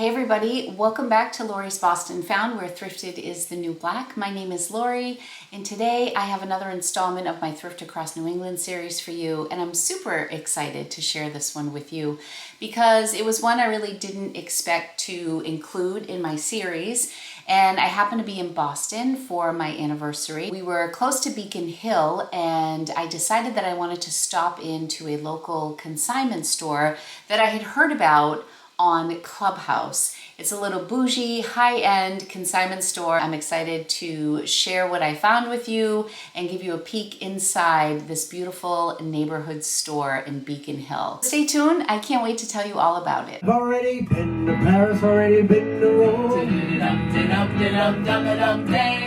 Hey everybody, welcome back to Lori's Boston Found, where thrifted is the new black. My name is Lori, and today I have another installment of my Thrift Across New England series for you, and I'm super excited to share this one with you because it was one I really didn't expect to include in my series, and I happened to be in Boston for my anniversary. We were close to Beacon Hill, and I decided that I wanted to stop into a local consignment store that I had heard about on Clubhouse. It's a little bougie, high-end consignment store. I'm excited to share what I found with you and give you a peek inside this beautiful neighborhood store in Beacon Hill. Stay tuned, I can't wait to tell you all about it. I've already been to Paris, already been to Rome.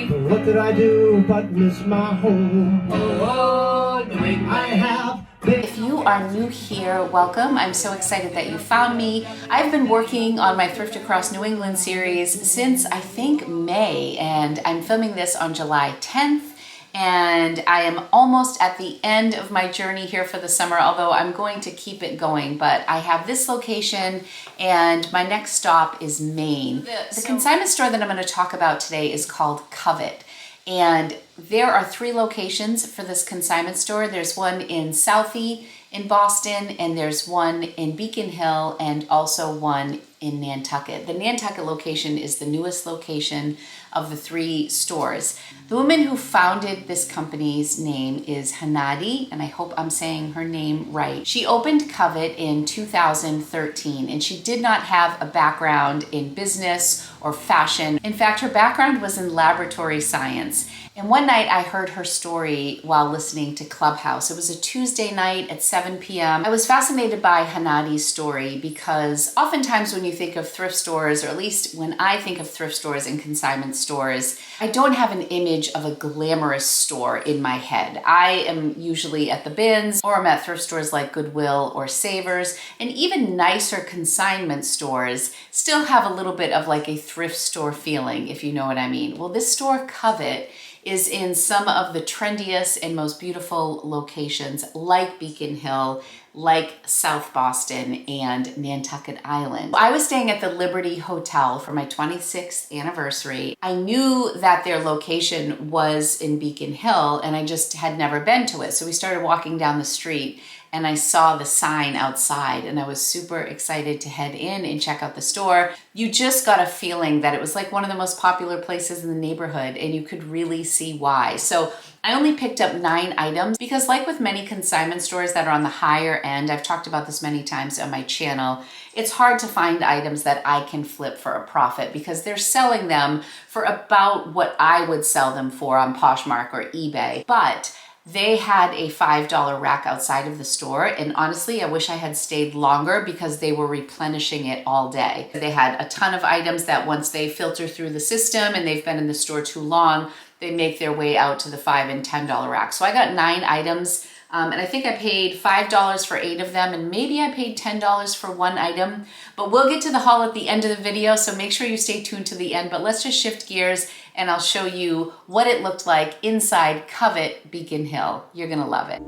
But what did I do but miss my home? I have. If you are new here, welcome. I'm so excited that you found me. I've been working on my Thrift Across New England series since I think May, and I'm filming this on July 10th. And I am almost at the end of my journey here for the summer, although I'm going to keep it going. But I have this location and my next stop is Maine. The consignment store that I'm going to talk about today is called Covet. And there are 3 locations for this consignment store. There's one in Southie in Boston, and there's one in Beacon Hill, and also one in Nantucket. The Nantucket location is the newest location of the 3 stores. The woman who founded this company's name is Hanadi, and I hope I'm saying her name right. She opened Covet in 2013, and she did not have a background in business or fashion. In fact, her background was in laboratory science. And one night I heard her story while listening to Clubhouse. It was a Tuesday night at 7 p.m. I was fascinated by Hanadi's story because oftentimes when you think of thrift stores, or at least when I think of thrift stores and consignment stores, I don't have an image of a glamorous store in my head. I am usually at the bins, or I'm at thrift stores like Goodwill or Savers, and even nicer consignment stores still have a little bit of like a thrift store feeling, if you know what I mean. Well, this store, Covet, is in some of the trendiest and most beautiful locations like Beacon Hill, like South Boston, and Nantucket Island. I was staying at the Liberty Hotel for my 26th anniversary. I knew that their location was in Beacon Hill, and I just had never been to it. So we started walking down the street, and I saw the sign outside, and I was super excited to head in and check out the store. You just got a feeling that it was like one of the most popular places in the neighborhood, and you could really see why. So I only picked up 9 items because, like with many consignment stores that are on the higher end, I've talked about this many times on my channel, it's hard to find items that I can flip for a profit because they're selling them for about what I would sell them for on Poshmark or eBay. But they had a $5 rack outside of the store, and honestly, I wish I had stayed longer because they were replenishing it all day. They had a ton of items that once they filter through the system and they've been in the store too long, they make their way out to the $5 and $10 rack. So I got 9 items, and I think I paid $5 for 8 of them, and maybe I paid $10 for 1 item. But we'll get to the haul at the end of the video, so make sure you stay tuned to the end. But let's just shift gears and I'll show you what it looked like inside Covet Beacon Hill. You're gonna love it.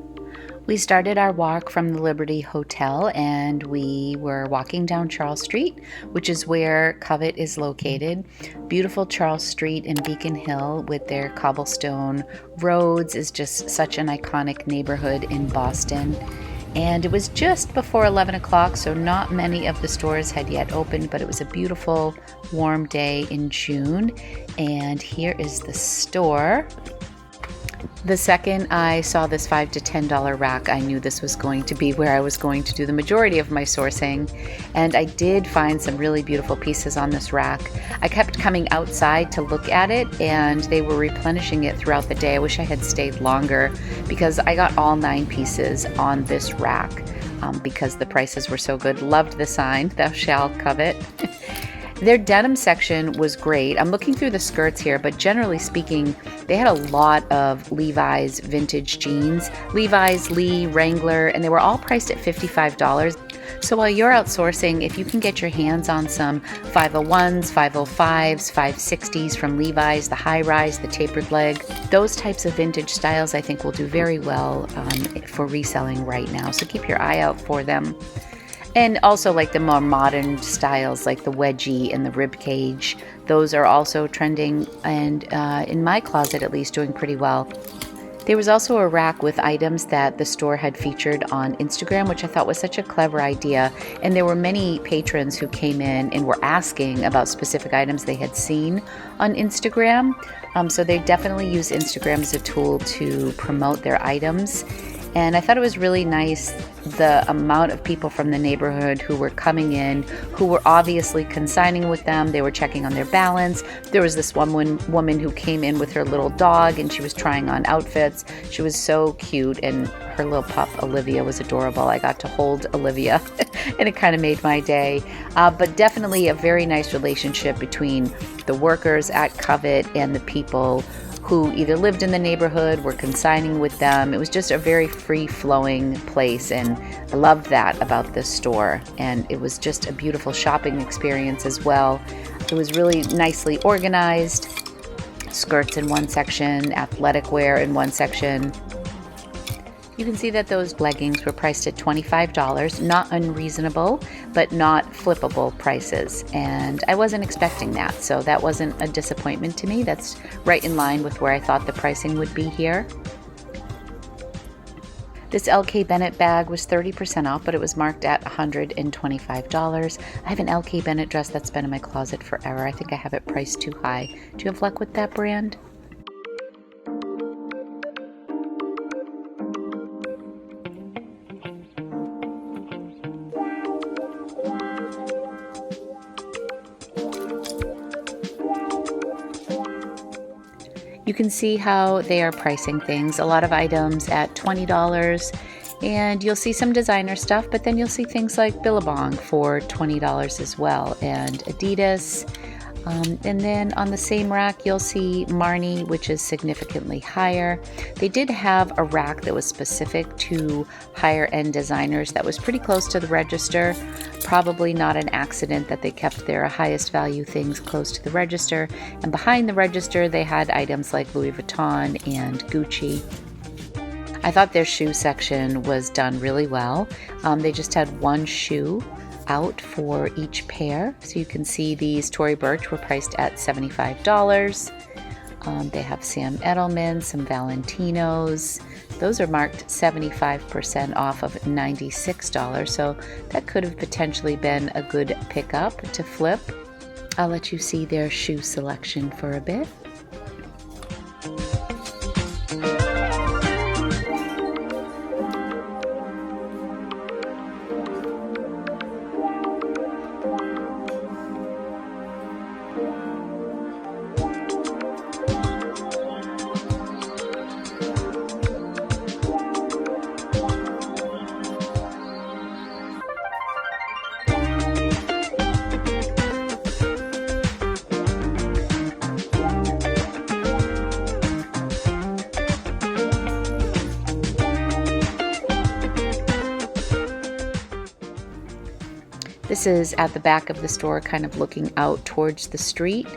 We started our walk from the Liberty Hotel, and we were walking down Charles Street, which is where Covet is located. Beautiful Charles Street in Beacon Hill with their cobblestone roads is just such an iconic neighborhood in Boston. And it was just before 11 o'clock, so not many of the stores had yet opened, but it was a beautiful, warm day in June. And here is the store. The second I saw this $5 to $10 rack, I knew this was going to be where I was going to do the majority of my sourcing. And I did find some really beautiful pieces on this rack. I kept coming outside to look at it, and they were replenishing it throughout the day. I wish I had stayed longer because I got all 9 pieces on this rack because the prices were so good. Loved the sign, "Thou shalt covet." Their denim section was great. I'm looking through the skirts here, but generally speaking, they had a lot of Levi's vintage jeans. Levi's, Lee, Wrangler, and they were all priced at $55. So while you're outsourcing, if you can get your hands on some 501s, 505s, 560s from Levi's, the high rise, the tapered leg, those types of vintage styles I think will do very well for reselling right now. So keep your eye out for them. And also like the more modern styles like the wedgie and the rib cage, those are also trending and in my closet at least doing pretty well. There was also a rack with items that the store had featured on Instagram, which I thought was such a clever idea. And there were many patrons who came in and were asking about specific items they had seen on Instagram. So they definitely use Instagram as a tool to promote their items. And I thought it was really nice the amount of people from the neighborhood who were coming in, who were obviously consigning with them. They were checking on their balance. There was this one woman who came in with her little dog and she was trying on outfits. She was so cute and her little pup, Olivia, was adorable. I got to hold Olivia and it kind of made my day. But definitely a very nice relationship between the workers at Covet and the people who either lived in the neighborhood, were consigning with them. It was just a very free-flowing place, and I loved that about this store. And it was just a beautiful shopping experience as well. It was really nicely organized. Skirts in one section, athletic wear in one section. You can see that those leggings were priced at $25, not unreasonable, but not flippable prices. And I wasn't expecting that, so that wasn't a disappointment to me. That's right in line with where I thought the pricing would be here. This LK Bennett bag was 30% off, but it was marked at $125. I have an LK Bennett dress that's been in my closet forever. I think I have it priced too high. Do you have luck with that brand? You can see how they are pricing things. A lot of items at $20, and you'll see some designer stuff, but then you'll see things like Billabong for $20 as well, and Adidas. And then on the same rack, you'll see Marni, which is significantly higher. They did have a rack that was specific to higher end designers that was pretty close to the register. Probably not an accident that they kept their highest value things close to the register. And behind the register, they had items like Louis Vuitton and Gucci. I thought their shoe section was done really well. They just had one shoe out for each pair. So you can see these Tory Burch were priced at $75. They have Sam Edelman, some Valentinos. Those are marked 75% off of $96. So that could have potentially been a good pickup to flip. I'll let you see their shoe selection for a bit. This is at the back of the store, kind of looking out towards the street.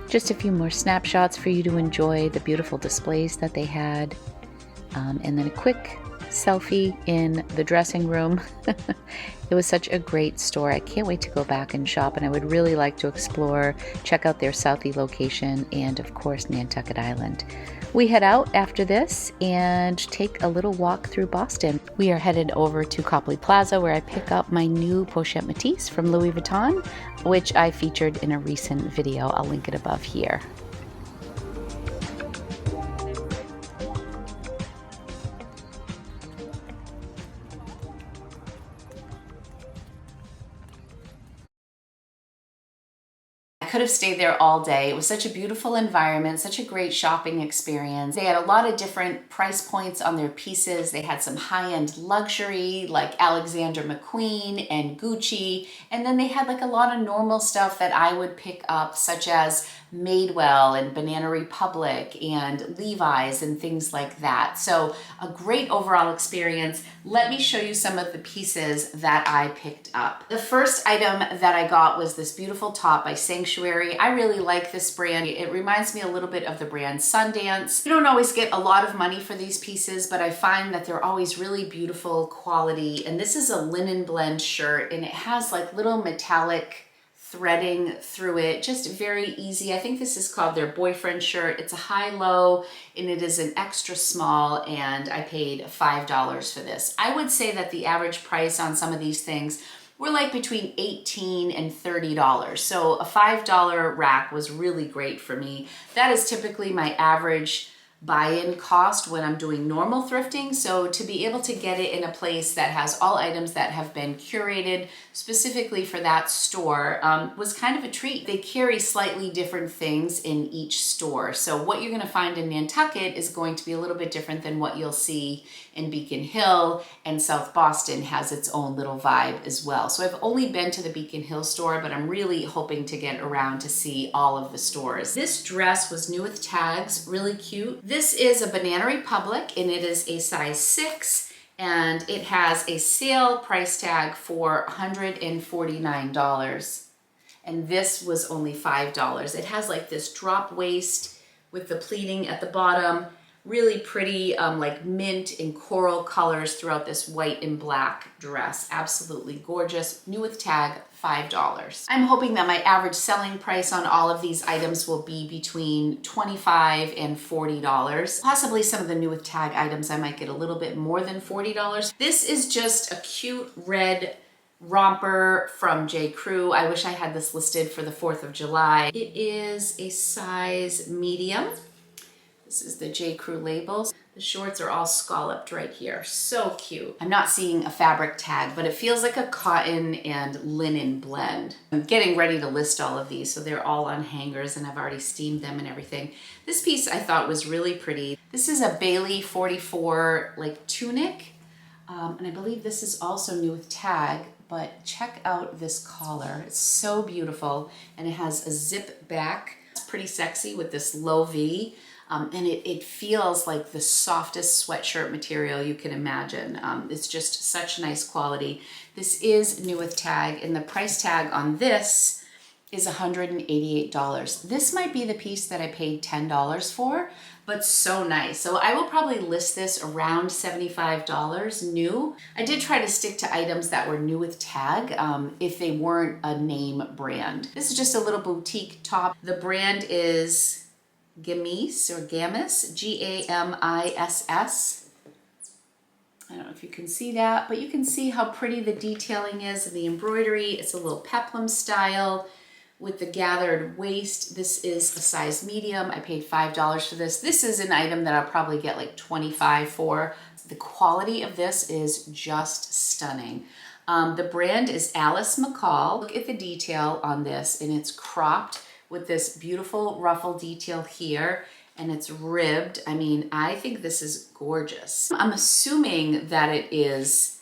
Just a few more snapshots for you to enjoy the beautiful displays that they had. And then a quick selfie in the dressing room. It was such a great store. I can't wait to go back and shop, and I would really like to explore, check out their Southie location, and of course Nantucket Island. We head out after this and take a little walk through Boston. We are headed over to Copley Plaza, where I pick up my new pochette Matisse from Louis Vuitton, which I featured in a recent video. I'll link it above here. I could have stayed there all day. It was such a beautiful environment, such a great shopping experience. They had a lot of different price points on their pieces. They had some high-end luxury like Alexander McQueen and Gucci. And then they had like a lot of normal stuff that I would pick up, such as Madewell and Banana Republic and Levi's and things like that. So a great overall experience. Let me show you some of the pieces that I picked up. The first item that I got was this beautiful top by Sanctuary. I really like this brand. It reminds me a little bit of the brand Sundance. You don't always get a lot of money for these pieces, but I find that they're always really beautiful quality. And this is a linen blend shirt, and it has like little metallic threading through it, just very easy. I think this is called their boyfriend shirt. It's a high-low and it is an extra small, and I paid $5 for this. I would say that the average price on some of these things were like between $18 and $30. So a $5 rack was really great for me. That is typically my average buy-in cost when I'm doing normal thrifting. So to be able to get it in a place that has all items that have been curated specifically for that store was kind of a treat. They carry slightly different things in each store. So what you're gonna find in Nantucket is going to be a little bit different than what you'll see in Beacon Hill, and South Boston has its own little vibe as well. So I've only been to the Beacon Hill store, but I'm really hoping to get around to see all of the stores. This dress was new with tags, really cute. This is a Banana Republic, and it is a size 6, and it has a sale price tag for $149. And this was only $5. It has like this drop waist with the pleating at the bottom. Really pretty, like mint and coral colors throughout this white and black dress. Absolutely gorgeous. New with tag, $5. I'm hoping that my average selling price on all of these items will be between $25 and $40. Possibly some of the new with tag items I might get a little bit more than $40. This is just a cute red romper from J. Crew. I wish I had this listed for the 4th of July. It is a size medium. This is the J. Crew labels. The shorts are all scalloped right here. So cute. I'm not seeing a fabric tag, but it feels like a cotton and linen blend. I'm getting ready to list all of these, so they're all on hangers, and I've already steamed them and everything. This piece I thought was really pretty. This is a Bailey 44 like tunic, and I believe this is also new with tag, but check out this collar. It's so beautiful, and it has a zip back. It's pretty sexy with this low V. And it feels like the softest sweatshirt material you can imagine. It's just such nice quality. This is new with tag, and the price tag on this is $188. This might be the piece that I paid $10 for, but so nice. So I will probably list this around $75 new. I did try to stick to items that were new with tag if they weren't a name brand. This is just a little boutique top. The brand is Gamis or Gamis, G-A-M-I-S-S. I don't know if you can see that, but you can see how pretty the detailing is and the embroidery. It's a little peplum style with the gathered waist. This is a size medium. I paid $5 for this. This is an item that I'll probably get like $25 for. The quality of this is just stunning. The brand is Alice McCall. Look at the detail on this, and it's cropped with this beautiful ruffle detail here, and it's ribbed. I mean, I think this is gorgeous. I'm assuming that it is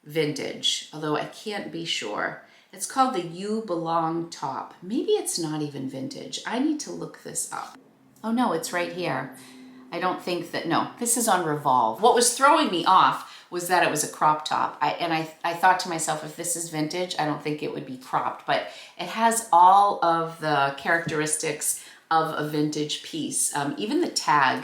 vintage, although I can't be sure. It's called the You Belong top. Maybe it's not even vintage. I need to look this up. Oh no, it's right here. I don't think that, no, this is on Revolve. What was throwing me off was that it was a crop top. I thought to myself, if this is vintage, I don't think it would be cropped, but it has all of the characteristics of a vintage piece. Even the tag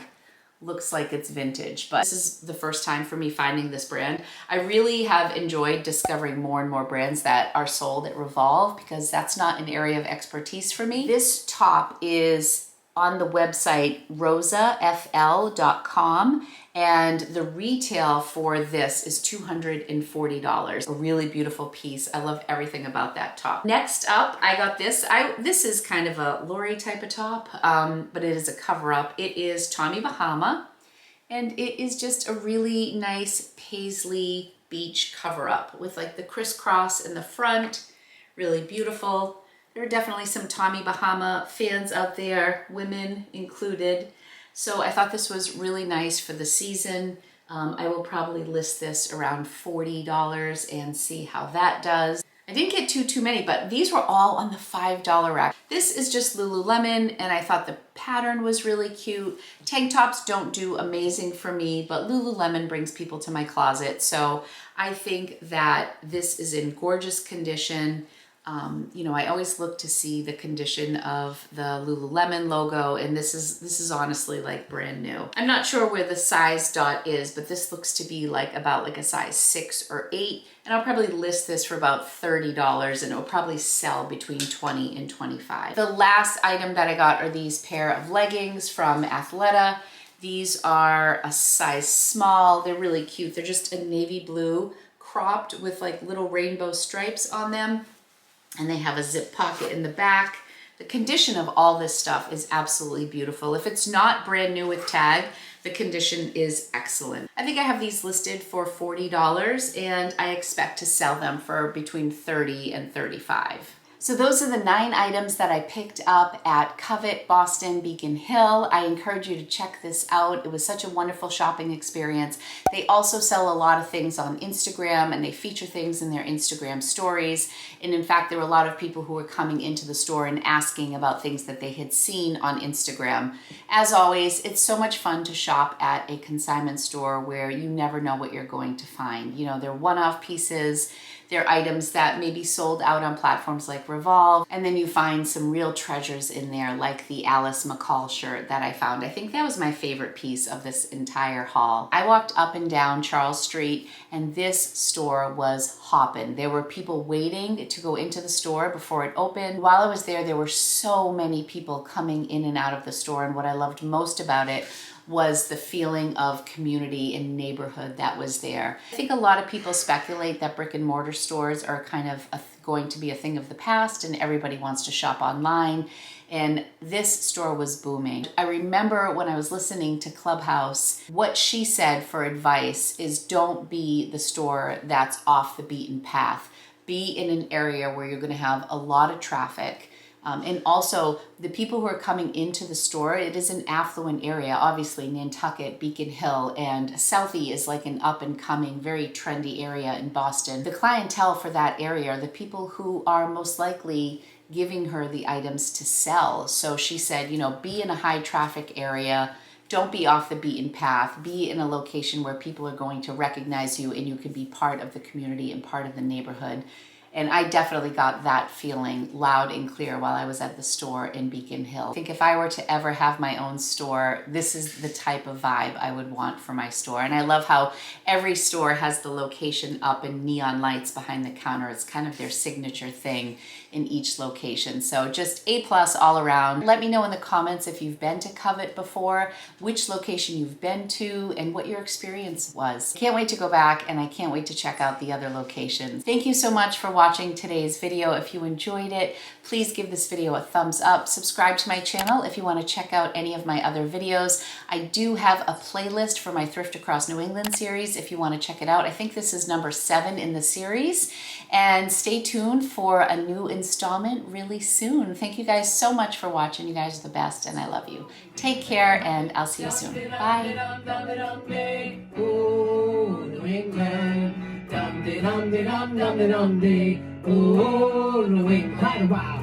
looks like it's vintage, but this is the first time for me finding this brand. I really have enjoyed discovering more and more brands that are sold at Revolve, because that's not an area of expertise for me. This top is on the website rosafl.com, and the retail for this is $240. A really beautiful piece. I love everything about that top. Next up, I got this. This is kind of a Lori type of top, but it is a cover up. It is Tommy Bahama, and it is just a really nice paisley beach cover up with like the crisscross in the front. Really beautiful. There are definitely some Tommy Bahama fans out there, women included. So I thought this was really nice for the season. I will probably list this around $40 and see how that does. I didn't get too many, but these were all on the $5 rack. This is just Lululemon, and I thought the pattern was really cute. Tank tops don't do amazing for me, but Lululemon brings people to my closet. So I think that this is in gorgeous condition. You know, I always look to see the condition of the Lululemon logo, and this is honestly like brand new. I'm not sure where the size dot is, but this looks to be like about like a size 6 or 8, and I'll probably list this for about $30, and it'll probably sell between $20 and $25. The last item that I got are these pair of leggings from Athleta. These are a size small. They're really cute. They're just a navy blue cropped with like little rainbow stripes on them. And they have a zip pocket in the back. The condition of all this stuff is absolutely beautiful. If it's not brand new with tag, the condition is excellent. I think I have these listed for $40, and I expect to sell them for between $30 and $35. So those are the 9 items that I picked up at Covet, Boston, Beacon Hill. I encourage you to check this out. It was such a wonderful shopping experience. They also sell a lot of things on Instagram, and they feature things in their Instagram stories. And in fact, there were a lot of people who were coming into the store and asking about things that they had seen on Instagram. As always, it's so much fun to shop at a consignment store where you never know what you're going to find. You know, they're one-off pieces. They're items that may be sold out on platforms like Revolve, and then you find some real treasures in there, like the Alice McCall shirt that I found. I think that was my favorite piece of this entire haul. I walked up and down Charles Street, and this store was hopping. There were people waiting to go into the store before it opened. While I was there were so many people coming in and out of the store, and what I loved most about it was the feeling of community and neighborhood that was there. I think a lot of people speculate that brick and mortar stores are kind of going to be a thing of the past, and everybody wants to shop online, and this store was booming. I remember when I was listening to Clubhouse, what she said for advice is don't be the store that's off the beaten path. Be in an area where you're gonna have a lot of traffic. And also, the people who are coming into the store, it is an affluent area. Obviously, Nantucket, Beacon Hill, and Southie is like an up-and-coming, very trendy area in Boston. The clientele for that area are the people who are most likely giving her the items to sell. So she said, you know, be in a high-traffic area. Don't be off the beaten path. Be in a location where people are going to recognize you and you can be part of the community and part of the neighborhood. And I definitely got that feeling loud and clear while I was at the store in Beacon Hill. I think if I were to ever have my own store, this is the type of vibe I would want for my store. And I love how every store has the location up and neon lights behind the counter. It's kind of their signature thing in each location. So just A+ all around. Let me know in the comments if you've been to Covet before, which location you've been to, and what your experience was. Can't wait to go back, and I can't wait to check out the other locations. Thank you so much for watching today's video. If you enjoyed it, please give this video a thumbs up. Subscribe to my channel if you want to check out any of my other videos. I do have a playlist for my Thrift Across New England series if you want to check it out. I think this is number 7 in the series. And stay tuned for a new installment really soon. Thank you guys so much for watching. You guys are the best, and I love you. Take care, and I'll see you soon. Bye. Oh, New England, wow.